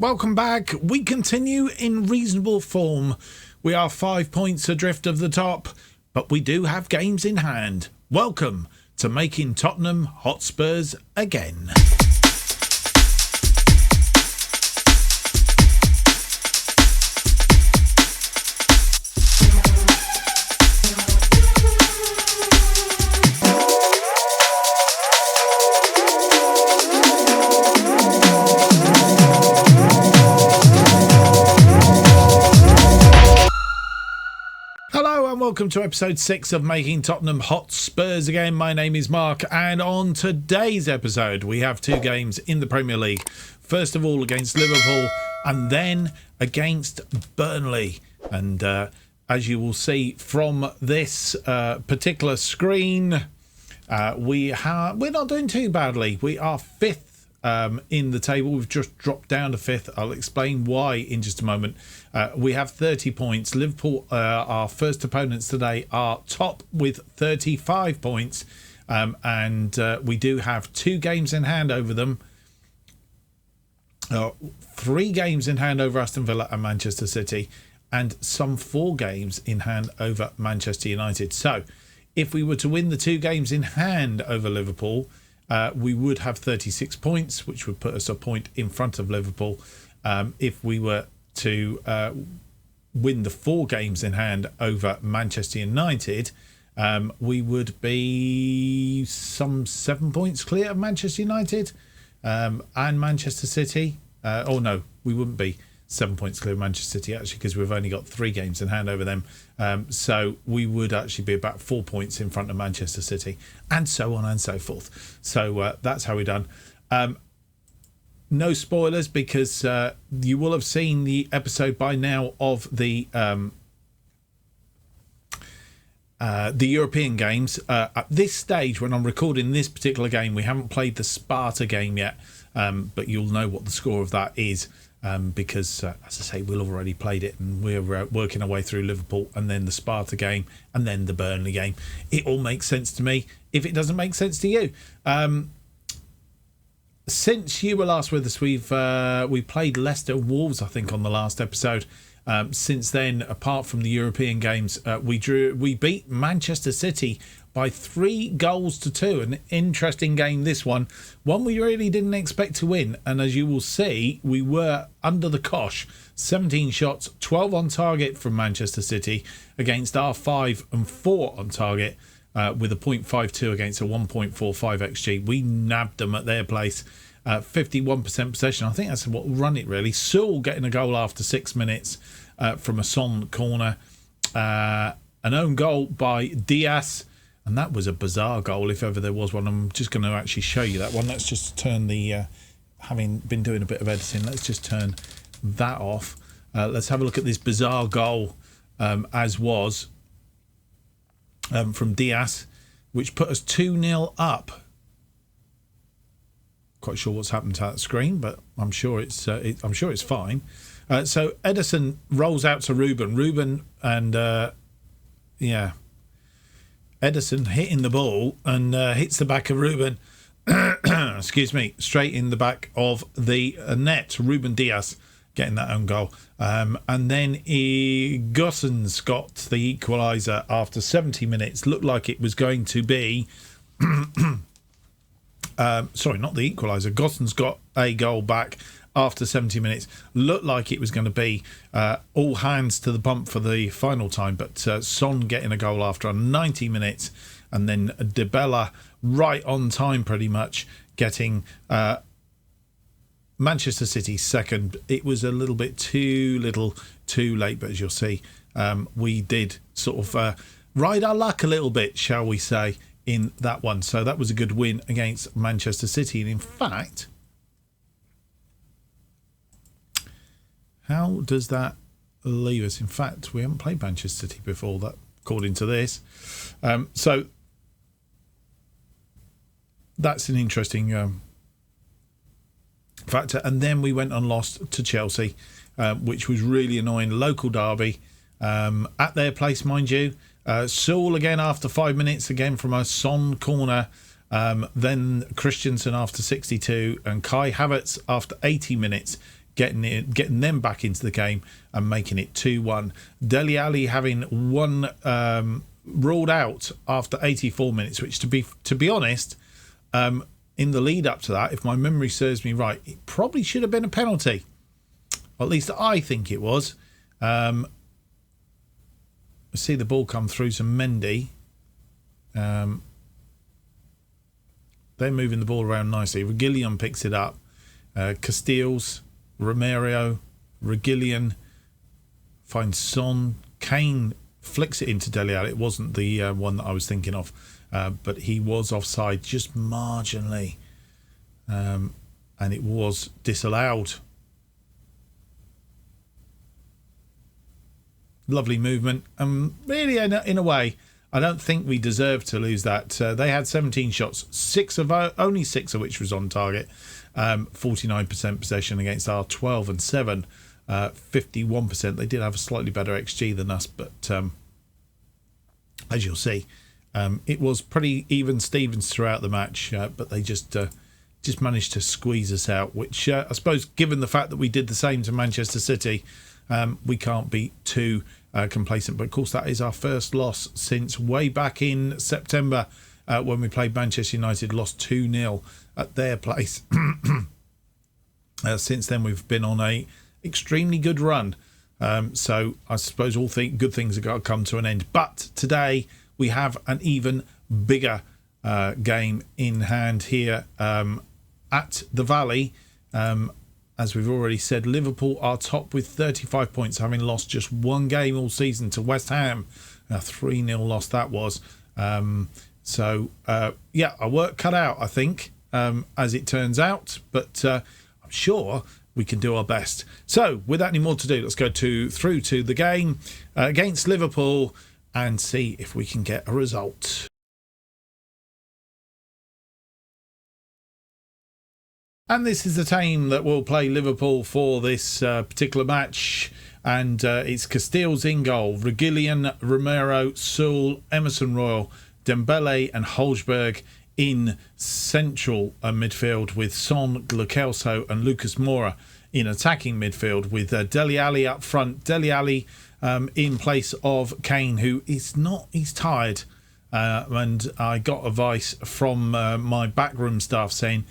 Welcome back. We continue in reasonable form. We are 5 points adrift of the top, but we do have games in hand. Welcome to making Tottenham Hotspurs again. Welcome to episode 6 of Making Tottenham Hotspurs again. My name is Mark, and on today's episode we have two games in the Premier League. First of all against Liverpool and then against Burnley. And as you will see from this particular screen, we're not doing too badly. We are 5th in the table. We've just dropped down to 5th. I'll explain why in just a moment. We have 30 points. Liverpool, our first opponents today, are top with 35 points. And we do have 2 games in hand over them. 3 games in hand over Aston Villa and Manchester City. And some 4 games in hand over Manchester United. So if we were to win the 2 games in hand over Liverpool, we would have 36 points, which would put us a point in front of Liverpool. If we were to win the 4 games in hand over Manchester United, we would be some 7 points clear of Manchester United and Manchester City. No, we wouldn't be 7 points clear of Manchester City, actually, because we've only got 3 games in hand over them. So we would actually be about 4 points in front of Manchester City, and so on and so forth. So that's how we're done. No spoilers, because you will have seen the episode by now of the European games. At this stage, when I'm recording this particular game, we haven't played the Sparta game yet, but you'll know what the score of that is. Because, as I say, we'll have already played it, and we're working our way through Liverpool and then the Sparta game and then the Burnley game. It all makes sense to me. If it doesn't make sense to you, since you were last with us, we played Leicester Wolves, I think, on the last episode. Since then, apart from the European games, we beat Manchester City by 3-2. An interesting game, this one we really didn't expect to win, and as you will see, we were under the cosh. 17 shots, 12 on target from Manchester City against our 5 and 4 on target, with a 0.52 against a 1.45 XG. We nabbed them at their place. 51% possession. I think that's what will run it, really. Sewell getting a goal after 6 minutes from a Son corner. An own goal by Diaz. And that was a bizarre goal, if ever there was one. I'm just going to actually show you that one. Let's just turn the... having been doing a bit of editing, let's just turn that off. Let's have a look at this bizarre goal, as was, from Diaz, which put us 2-0 up. Quite sure what's happened to that screen, but I'm sure it's fine. So Ederson rolls out to Ruben, and Ederson hitting the ball and hits the back of Ruben. Excuse me, straight in the back of the net. Ruben Diaz getting that own goal, and then Gosens got the equaliser after 70 minutes. Looked like it was going to be. Sorry, not the equaliser. Gosens got a goal back after 70 minutes. Looked like it was going to be all hands to the pump for the final time, but Son getting a goal after 90 minutes, and then Dybala right on time pretty much getting Manchester City second. It was a little bit too late, but as you'll see, we did sort of ride our luck a little bit, shall we say, in that one. So that was a good win against Manchester City. And in fact, how does that leave us? In fact, we haven't played Manchester City before, that, according to this. So that's an interesting factor. And then we went and lost to Chelsea, which was really annoying. Local derby at their place, mind you. Sewell again after 5 minutes, again from a Son corner. Then Christensen after 62, and Kai Havertz after 80 minutes getting them back into the game and making it 2-1. Dele Alli having one ruled out after 84 minutes, which to be honest, in the lead up to that, if my memory serves me right, it probably should have been a penalty. Or at least I think it was. See the ball come through to Mendy. They're moving the ball around nicely. Reguilón picks it up. Casteels, Romero, Reguilón finds Son. Kane flicks it into Dele Alli. It wasn't the one that I was thinking of, but he was offside just marginally, and it was disallowed. Lovely movement. Really, in a way, I don't think we deserved to lose that. They had 17 shots, only six of which was on target. 49% possession against our 12 and 7, 51%. They did have a slightly better XG than us, but as you'll see, it was pretty even Stevens throughout the match, but they just managed to squeeze us out, which I suppose, given the fact that we did the same to Manchester City, we can't be too complacent. But of course, that is our first loss since way back in September, when we played Manchester United, lost 2-0 at their place. Since then, we've been on a extremely good run. So I suppose all good things have got to come to an end. But today we have an even bigger game in hand here at the Valley. As we've already said, Liverpool are top with 35 points, having lost just one game all season to West Ham. A 3-0 loss that was. So our work cut out, I think, as it turns out. But I'm sure we can do our best. So, without any more to do, let's go through to the game against Liverpool and see if we can get a result. And this is the team that will play Liverpool for this particular match. And it's Casteels in goal, Reguilón, Romero, Sewell, Emerson Royal, Dembele and Holsberg in central midfield, with Son, Lo Celso and Lucas Moura in attacking midfield, with Dele Alli up front. Dele Alli in place of Kane, who is not, he's tired. And I got advice from my backroom staff saying,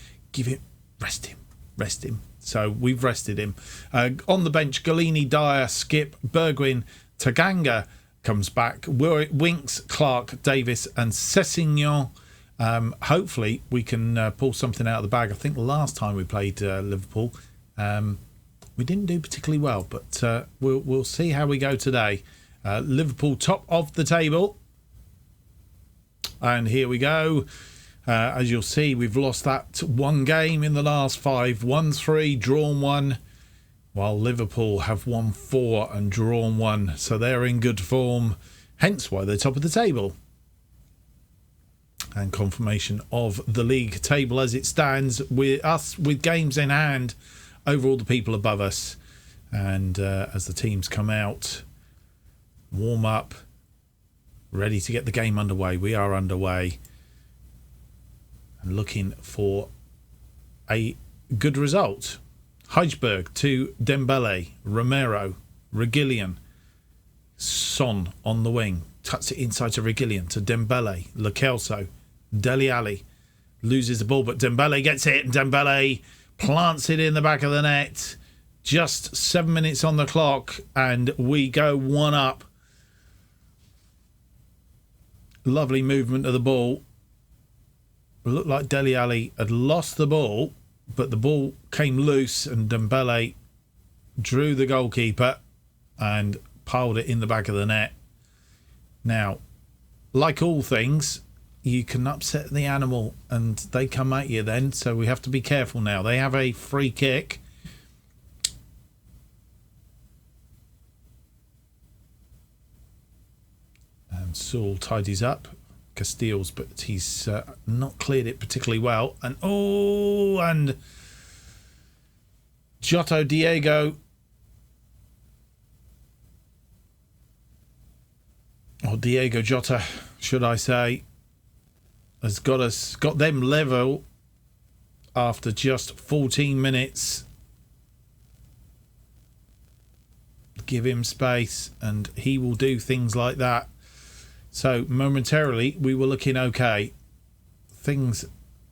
rest him. So we've rested him. On the bench, Galini, Dyer, Skip, Bergwijn, Taganga comes back. Winks, Clark, Davis and Sessegnon. Hopefully we can pull something out of the bag. I think last time we played Liverpool, we didn't do particularly well, but we'll see how we go today. Liverpool top of the table. And here we go. As you'll see, we've lost that one game in the last 5, won 3, drawn 1, while Liverpool have won 4 and drawn 1. So they're in good form, hence why they're top of the table. And confirmation of the league table as it stands, with us with games in hand over all the people above us. And as the teams come out, warm up, ready to get the game underway. We are underway. And looking for a good result. Højbjerg to Dembele, Romero, Reguilón, Son on the wing, tucks it inside to Reguilón, to Dembele, Lo Celso, Dele Alli loses the ball, but Dembele gets it, and Dembele plants it in the back of the net. Just 7 minutes on the clock, and we go 1 up. Lovely movement of the ball. It looked like Dele Alli had lost the ball, but the ball came loose and Dembele drew the goalkeeper and piled it in the back of the net. Now, like all things, you can upset the animal and they come at you then, so we have to be careful now. They have a free kick. And Sewell tidies up Casteels, but he's not cleared it particularly well. And Diego, or Diego Jota, should I say, has got them level after just 14 minutes. give him space, and he will do things like that. So momentarily we were looking okay. Things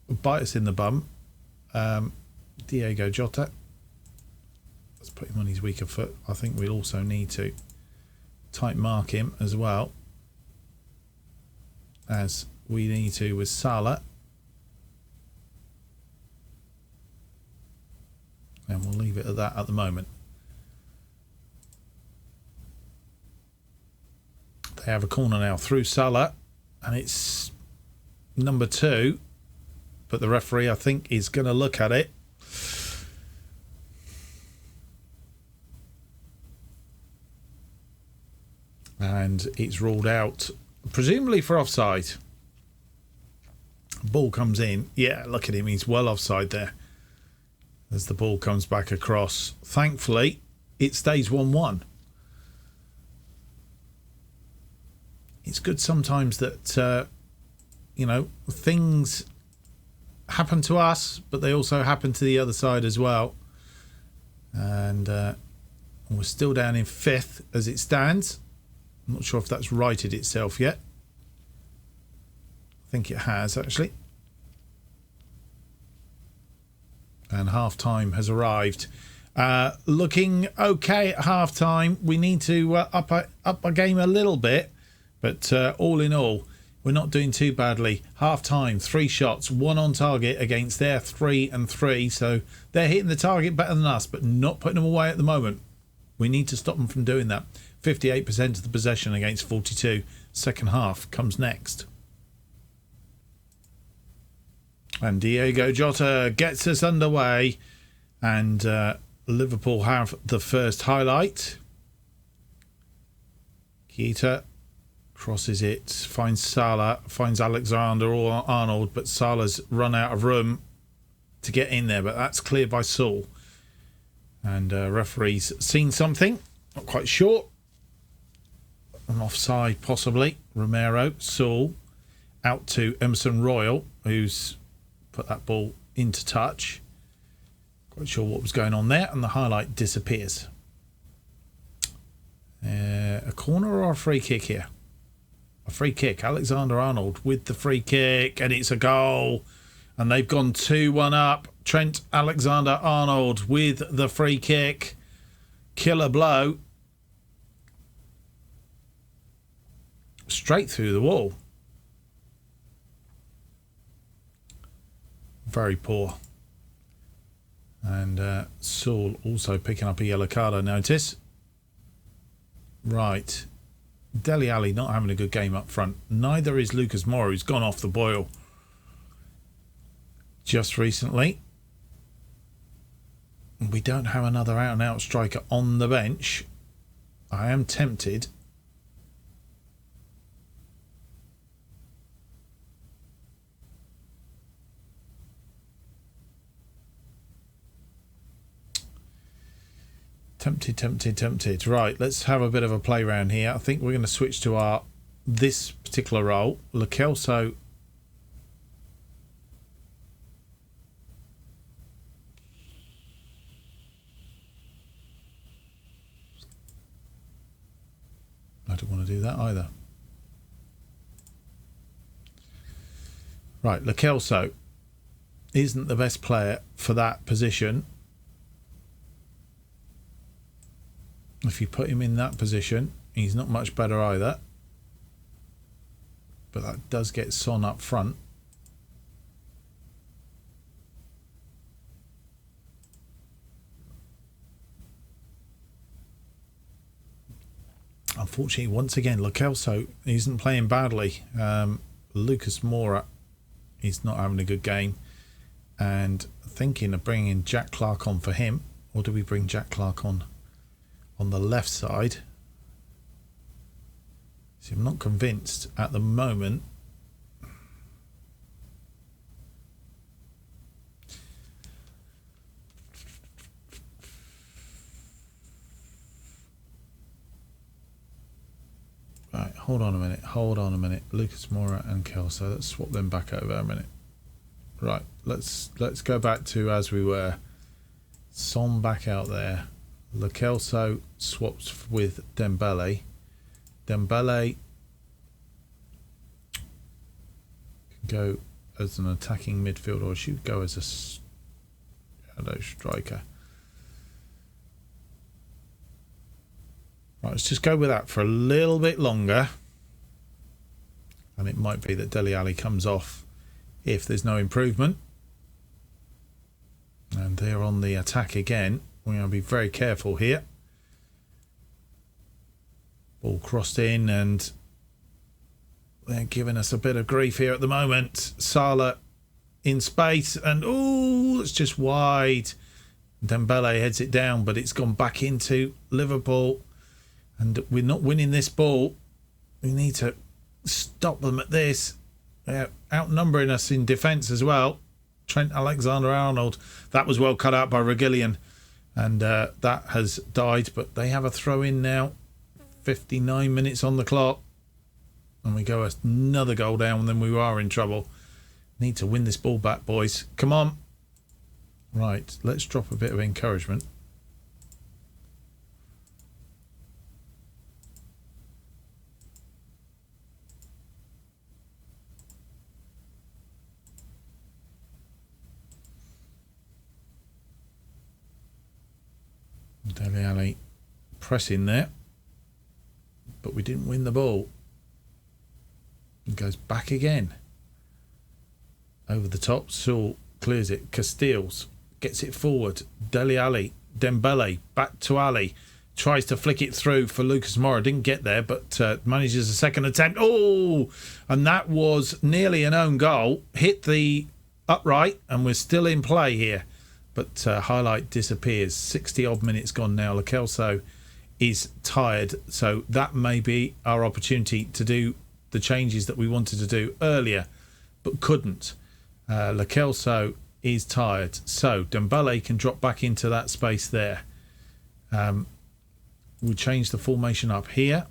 bite us in the bum. Diego Jota. Let's put him on his weaker foot. I think we'll also need to tight mark him as well, as we need to with Salah. And we'll leave it at that at the moment. They have a corner now through Salah, and it's number 2, but the referee, I think, is going to look at it. And it's ruled out, presumably for offside. Ball comes in. Yeah, look at him, he's well offside there as the ball comes back across. Thankfully, it stays 1-1. It's good sometimes that, you know, things happen to us, but they also happen to the other side as well. And we're still down in 5th as it stands. I'm not sure if that's righted itself yet. I think it has, actually. And half-time has arrived. Looking okay at half-time. We need to up our game a little bit. But all in all, we're not doing too badly. Half-time, 3 shots, 1 on target against their 3 and 3. So they're hitting the target better than us, but not putting them away at the moment. We need to stop them from doing that. 58% of the possession against 42. Second half comes next. And Diego Jota gets us underway. And Liverpool have the first highlight. Keita crosses it, finds Salah, finds Alexander-Arnold, but Salah's run out of room to get in there, but that's cleared by Saul. And referee's seen something, not quite sure. An offside possibly. Romero, Saul, out to Emerson Royal, who's put that ball into touch. Quite sure what was going on there, and the highlight disappears. A corner or a free kick here? A free kick. Alexander-Arnold with the free kick, and it's a goal. And they've gone 2-1 up. Trent Alexander-Arnold with the free kick. Killer blow. Straight through the wall. Very poor. And Saul also picking up a yellow card, I notice. Right. Dele Alli not having a good game up front. Neither is Lucas Moura, who's gone off the boil just recently. We don't have another out-and-out striker on the bench. I am tempted. Tempted. Right, let's have a bit of a play round here. I think we're going to switch to this particular role. Lo Celso. I don't want to do that either. Right, Lo Celso isn't the best player for that position. If you put him in that position, he's not much better either. But that does get Son up front. Unfortunately, once again, Lo Celso isn't playing badly. Lucas Moura is not having a good game. And thinking of bringing Jack Clark on for him. Or do we bring Jack Clark on the left side? See, I'm not convinced at the moment. Right, hold on a minute. Lucas Moura and Kelso, let's swap them back over a minute. Right, let's go back to as we were. Son back out there. Lo Celso swaps with Dembele. Dembele can go as an attacking midfielder, or should go as a shadow striker. Right, let's just go with that for a little bit longer. And it might be that Dele Alli comes off if there's no improvement. And they're on the attack again. We're going to be very careful here. Ball crossed in and they're giving us a bit of grief here at the moment. Salah in space and it's just wide. Dembele heads it down, but it's gone back into Liverpool. And we're not winning this ball. We need to stop them at this. They're outnumbering us in defence as well. Trent Alexander-Arnold. That was well cut out by Reguilón. And that has died. But they have a throw in now. 59 minutes on the clock. And we go another goal down, and then we are in trouble. Need to win this ball back, boys. Come on. Right, let's drop a bit of encouragement. Dele Alli pressing there, but we didn't win the ball. It goes back again. Over the top, Saul clears it. Casteels gets it forward. Dele Alli, Dembele, back to Ali. Tries to flick it through for Lucas Moura. Didn't get there, but manages a second attempt. And that was nearly an own goal. Hit the upright, and we're still in play here. But highlight disappears. 60 odd minutes gone now. Lo Celso is tired, so that may be our opportunity to do the changes that we wanted to do earlier, but couldn't. Lo Celso is tired, so Dembele can drop back into that space there. We'll change the formation up here.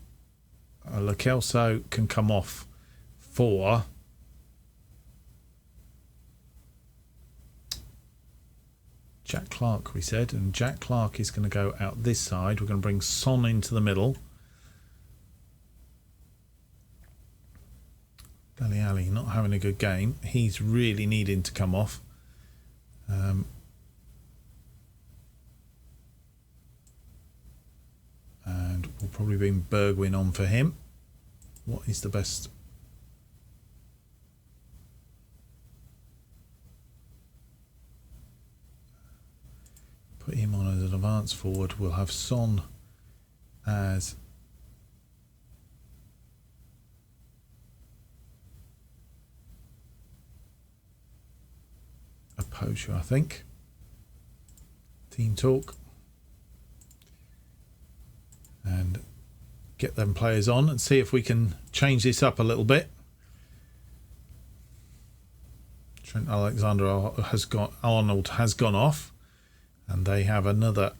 Lo Celso can come off for Jack Clark, we said, and Jack Clark is going to go out this side. We're going to bring Son into the middle. Dele Alli not having a good game. He's really needing to come off. And we'll probably bring Bergwijn on for him. What is the best? Put him on as an advance forward. We'll have Son as a poacher, I think. Team talk. And get them players on and see if we can change this up a little bit. Trent Alexander-Arnold has gone off. And they have another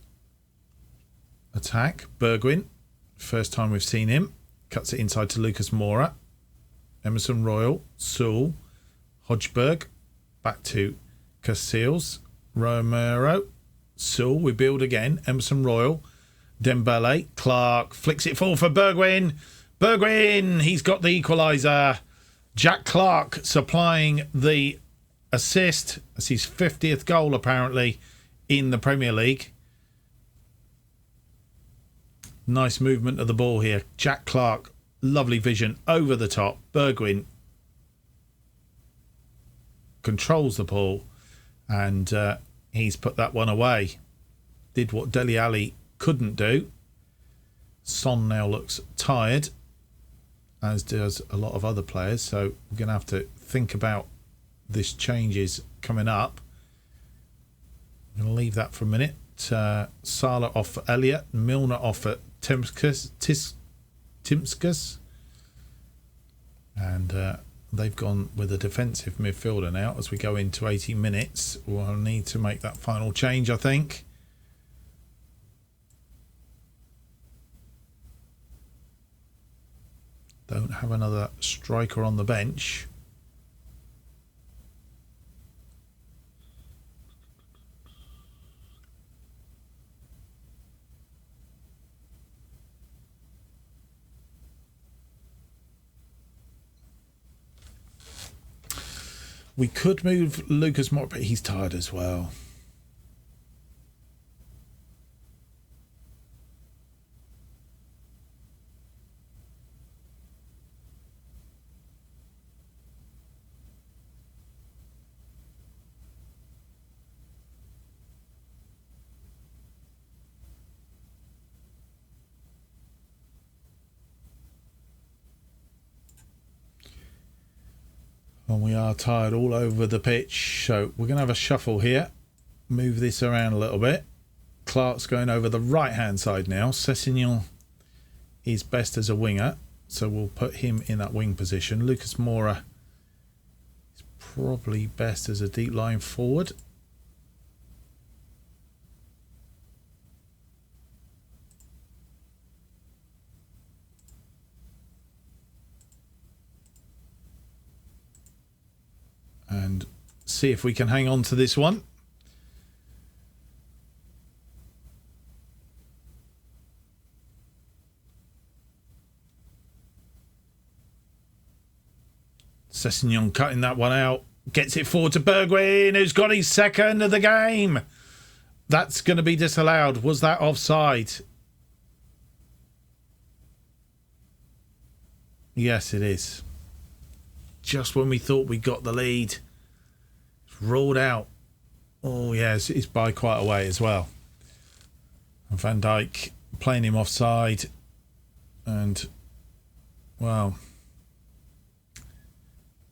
attack. Bergwijn, first time we've seen him. Cuts it inside to Lucas Moura. Emerson Royal, Saul, Hodgberg. Back to Casillas, Romero, Saul. We build again. Emerson Royal, Dembele, Clark. Flicks it forward for Bergwijn. Bergwijn, he's got the equaliser. Jack Clark supplying the assist. That's his 50th goal apparently in the Premier League. Nice movement of the ball here. Jack Clark, lovely vision over the top. Bergwijn controls the ball and he's put that one away. Did what Dele Alli couldn't do. Son now looks tired, as does a lot of other players, so we're going to have to think about this changes coming up. I'm going to leave that for a minute. Salah off for Elliott. Milner off for Timskas. And they've gone with a defensive midfielder now. As we go into 80 minutes, we'll need to make that final change, I think. Don't have another striker on the bench. We could move Lucas Moura, but he's tired as well. And we are tired all over the pitch, so we're going to have a shuffle here. Move this around a little bit. Clark's going over the right-hand side now. Sessegnon is best as a winger, so we'll put him in that wing position. Lucas Moura is probably best as a deep line forward. And see if we can hang on to this one. Sessegnon cutting that one out. Gets it forward to Bergwijn, who's got his second of the game. That's going to be disallowed. Was that offside? Yes, it is. Just when we thought we got the lead, it's ruled out. Oh, yeah, it's by quite a way as well. And Van Dijk playing him offside. And, well,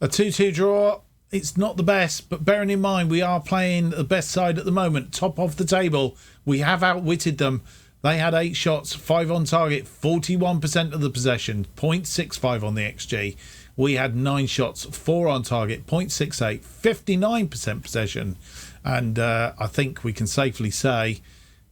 a 2-2 draw. It's not the best, but bearing in mind we are playing the best side at the moment, top of the table. We have outwitted them. They had 8 shots, 5 on target, 41% of the possession, 0.65 on the XG. We had 9 shots, 4 on target, 0.68, 59% possession. And I think we can safely say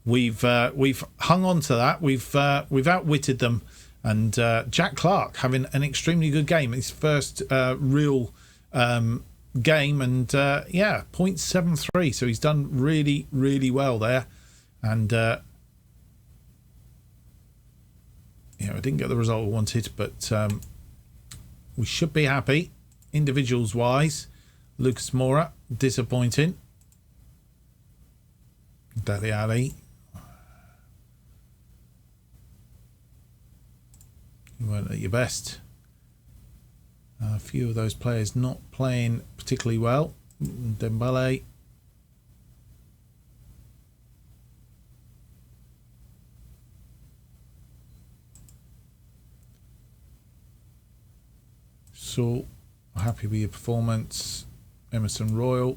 we've hung on to that. We've outwitted them. And Jack Clark having an extremely good game. His first real game. And, yeah, 0.73. So he's done really, really well there. And, I didn't get the result I wanted, but... we should be happy, individuals-wise. Lucas Moura, disappointing. Dele Alli. You weren't at your best. A few of those players not playing particularly well. Dembele. So happy with your performance, Emerson Royal.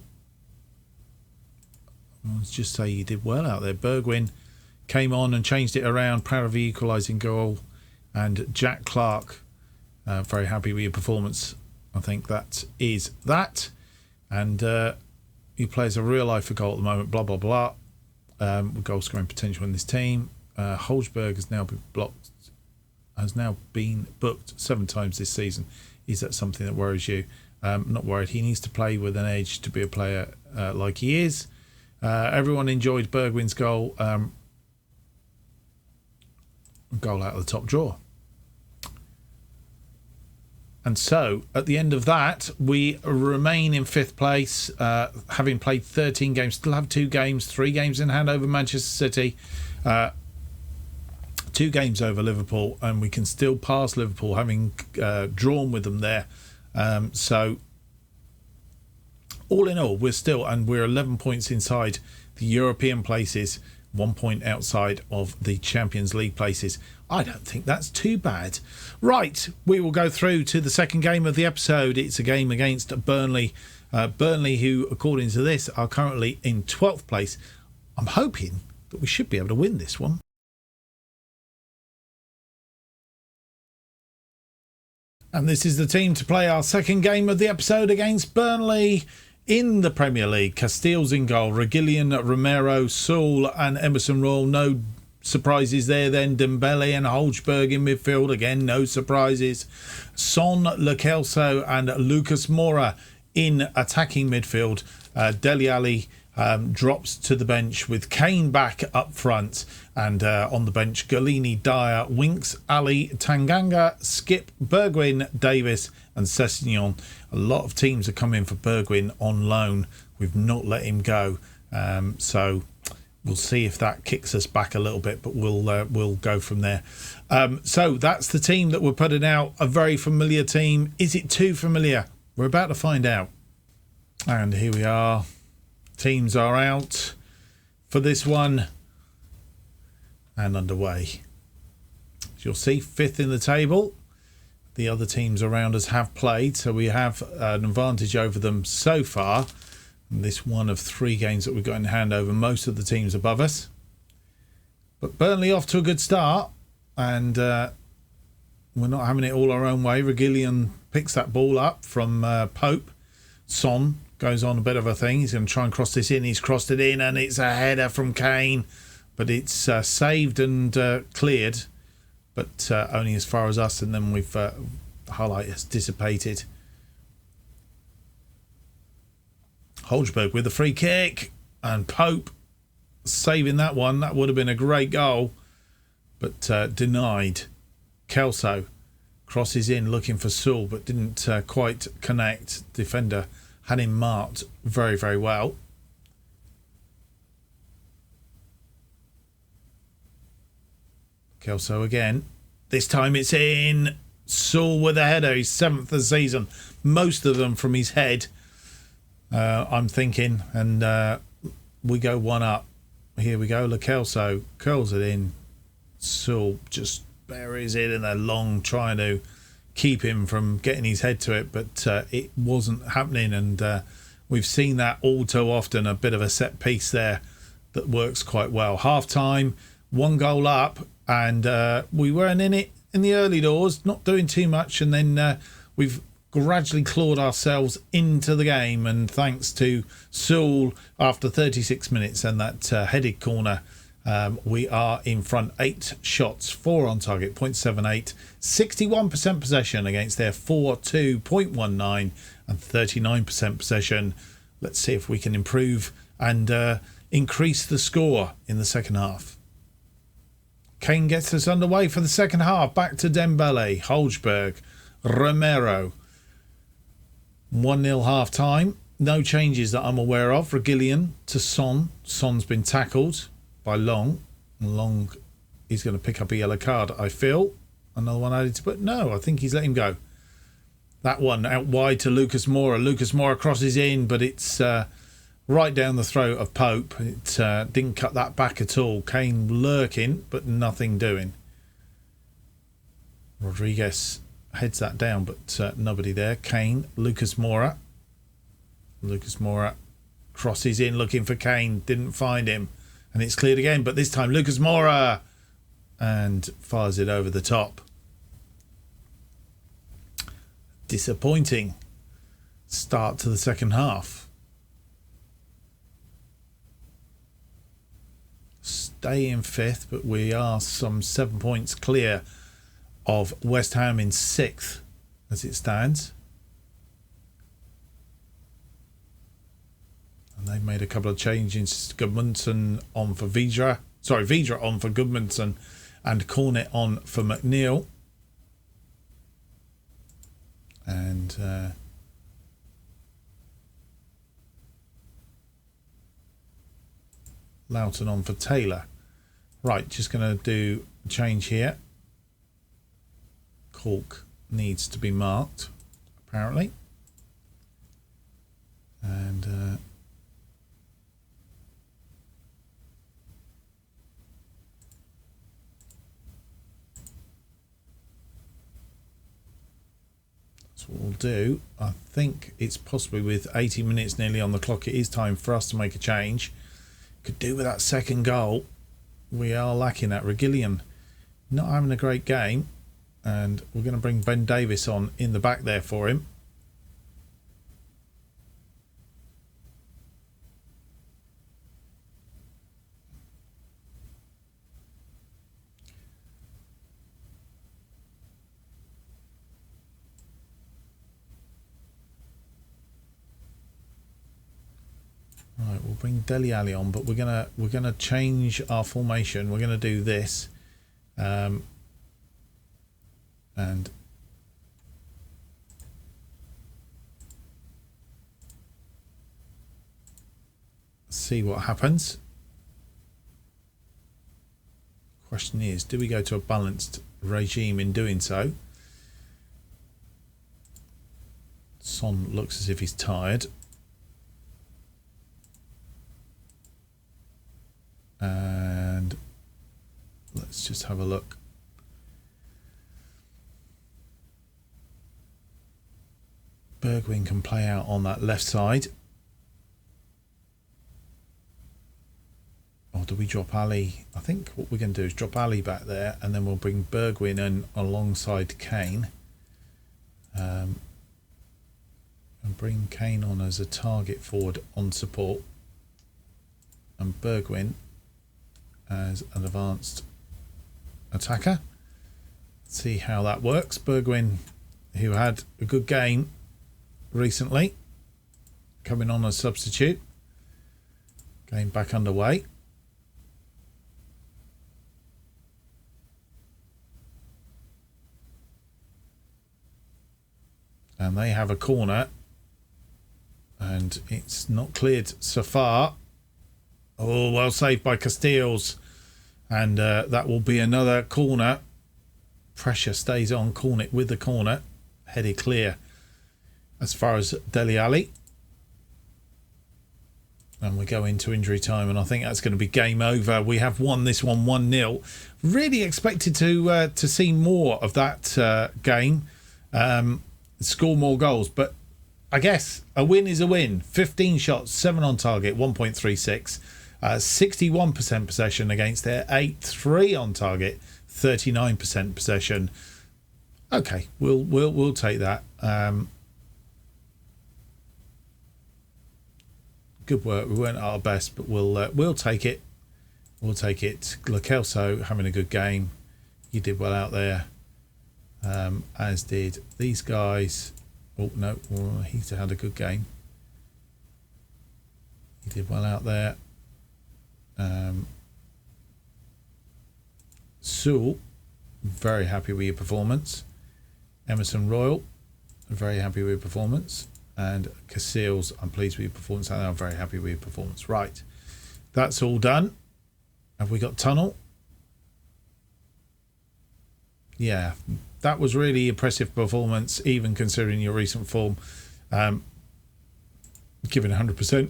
Let's just say you did well out there. Bergwijn came on and changed it around. Proud of the equalising goal. And Jack Clark, very happy with your performance. I think that is that. And he plays a real life for goal at the moment. Blah blah blah. With goal scoring potential in this team. Holzberg has now been blocked. Has now been booked 7 times this season. Is that something that worries you? Not worried. He needs to play with an edge to be a player like he is. Everyone enjoyed Bergwijn's goal. Goal out of the top drawer. And so, at the end of that, we remain in 5th place, having played 13 games. Still have 2 games, 3 games in hand over Manchester City. 2 games over Liverpool, and we can still pass Liverpool, having drawn with them there. So, all in all, we're 11 points inside the European places, 1 point outside of the Champions League places. I don't think that's too bad. Right, we will go through to the second game of the episode. It's a game against Burnley. Burnley, who, according to this, are currently in 12th place. I'm hoping that we should be able to win this one. And this is the team to play our second game of the episode against Burnley in the Premier League. Castile's in goal, Reguilón, Romero, Saul and Emerson Royal. No surprises there then. Dembele and Holzberg in midfield. Again, no surprises. Son, Lo Celso and Lucas Moura in attacking midfield. Dele Alli drops to the bench with Kane back up front, and on the bench Galini, Dyer, Winks, Ali, Tanganga, Skip, Bergwijn, Davis and Sessegnon. A lot of teams are coming for Bergwijn on loan. We've not let him go, so we'll see if that kicks us back a little bit, but we'll go from there. So that's the team that we're putting out. A very familiar team. Is it too familiar? We're about to find out. And here we are. Teams are out for this one and underway. As you'll see, 5th in the table. The other teams around us have played, so we have an advantage over them so far. And this one of 3 games that we've got in hand over most of the teams above us. But Burnley off to a good start, and we're not having it all our own way. Reguilón picks that ball up from Pope. Son goes on a bit of a thing. He's going to try and cross this in. He's crossed it in, and it's a header from Kane. But it's saved and cleared, but only as far as us, and then we've the highlight has dissipated. Holzberg with a free kick, and Pope saving that one. That would have been a great goal, but denied. Kelso crosses in looking for Sewell, but didn't quite connect. Defender had him marked very, very well. Kelso again. This time it's in. Sewell with a header. He's 7th of the season. Most of them from his head, I'm thinking. And we go 1 up. Here we go. Lo Celso curls it in. Sewell just buries it in a long, trying to keep him from getting his head to it, but it wasn't happening, and we've seen that all too often. A bit of a set piece there that works quite well. Half time, 1 goal up, and we weren't in it in the early doors, not doing too much, and then we've gradually clawed ourselves into the game, and thanks to Sewell after 36 minutes and that headed corner, we are in front. 8 shots, 4 on target, 0.78, 61% possession against their 42.19 and 39% possession. Let's see if we can improve and increase the score in the second half. Kane gets us underway for the second half. Back to Dembele, Holzberg, Romero. 1-0 half time. No changes that I'm aware of. Reguilón to Son. Son's been tackled by Long. Long is going to pick up a yellow card, I feel. Another one added to, but no, I think he's let him go. That one out wide to Lucas Moura. Lucas Moura crosses in, but it's right down the throat of Pope. It didn't cut that back at all. Kane lurking, but nothing doing. Rodriguez heads that down, but nobody there. Kane, Lucas Moura. Lucas Moura crosses in looking for Kane. Didn't find him. And it's cleared again, but this time Lucas Moura, and fires it over the top. Disappointing start to the second half. Stay in 5th, but we are some 7 points clear of West Ham in 6th as it stands. And they've made a couple of changes. Gudmundsson on for Vidra. Sorry, Vidra on for Gudmundsson, and Cornet on for McNeil. And Loughton on for Taylor. Right, just going to do a change here. Cork needs to be marked, apparently. And that's what we'll do. I think it's possibly with 80 minutes nearly on the clock, it is time for us to make a change. Could do with that second goal. We are lacking that. Reguilón not having a great game, and we're going to bring Ben Davis on in the back there for him. Right, we'll bring Dele Alli on, but we're gonna change our formation. We're gonna do this, and see what happens. Question is, do we go to a balanced regime in doing so? Son looks as if he's tired. And let's just have a look. Bergwijn can play out on that left side. Or do we drop Ali? I think what we're going to do is drop Ali back there, and then we'll bring Bergwijn in alongside Kane. And bring Kane on as a target forward on support. And Bergwijn as an advanced attacker. See how that works. Bergwijn, who had a good game recently, coming on as substitute. Game back underway. And they have a corner, and it's not cleared so far. Oh, well saved by Casteels. And that will be another corner. Pressure stays on. Cornet with the corner. Headed clear as far as Dele Alli. And we go into injury time, and I think that's going to be game over. We have won this one 1-0. Really expected to see more of that game. Score more goals, but I guess a win is a win. 15 shots, 7 on target, 1.36. 61% possession against their 8-3 on target, 39% possession. Okay, we'll take that. Good work. We weren't at our best, but we'll take it. We'll take it. Lo Celso having a good game. You did well out there, as did these guys. Oh no, he's had a good game. He did well out there. Sewell, very happy with your performance. Emerson Royal, very happy with your performance. And Casillas, I'm pleased with your performance. And I'm very happy with your performance. Right, that's all done. Have we got Tunnel? Yeah, that was really impressive performance, even considering your recent form. Giving 100%.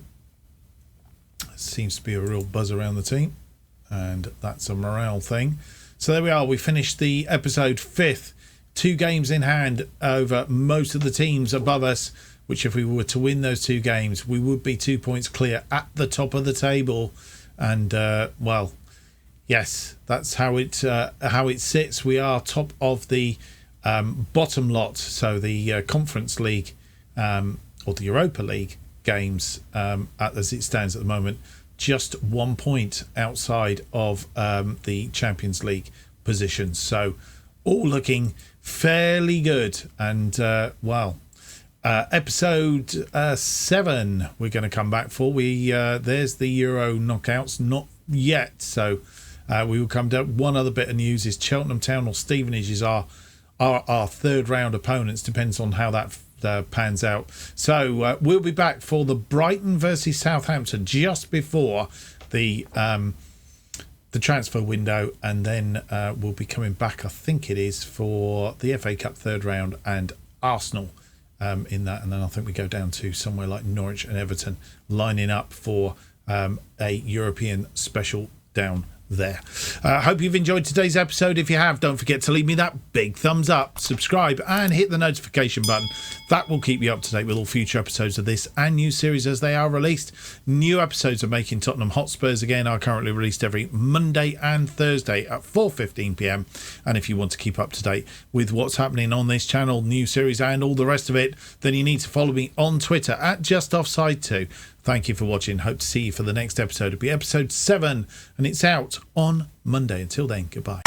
Seems to be a real buzz around the team, and that's a morale thing. So there we are. We finished the episode 5th. 2 games in hand over most of the teams above us, which if we were to win those 2 games, we would be 2 points clear at the top of the table. And well, yes, that's how it sits. We are top of the bottom lot, so the Conference League or the Europa League games as it stands at the moment, just 1 point outside of the Champions League positions. So all looking fairly good. And well, episode 7 we're going to come back for. There's the Euro knockouts, not yet, so we will come down. One other bit of news is Cheltenham Town or Stevenage is our 3rd round opponents, depends on how that pans out. So we'll be back for the Brighton versus Southampton just before the transfer window, and then we'll be coming back, I think it is, for the FA Cup 3rd round and Arsenal in that, and then I think we go down to somewhere like Norwich and Everton, lining up for a European special down there. Hope you've enjoyed today's episode. If you have, don't forget to leave me that big thumbs up, subscribe and hit the notification button. That will keep you up to date with all future episodes of this and new series as they are released. New episodes of Making Tottenham Hotspurs again are currently released every Monday and Thursday at 4:15 p.m. and if you want to keep up to date with what's happening on this channel, new series and all the rest of it, then you need to follow me on Twitter at JustOffside2. Thank you for watching. Hope to see you for the next episode. It'll be episode 7 and it's out on Monday. Until then, goodbye.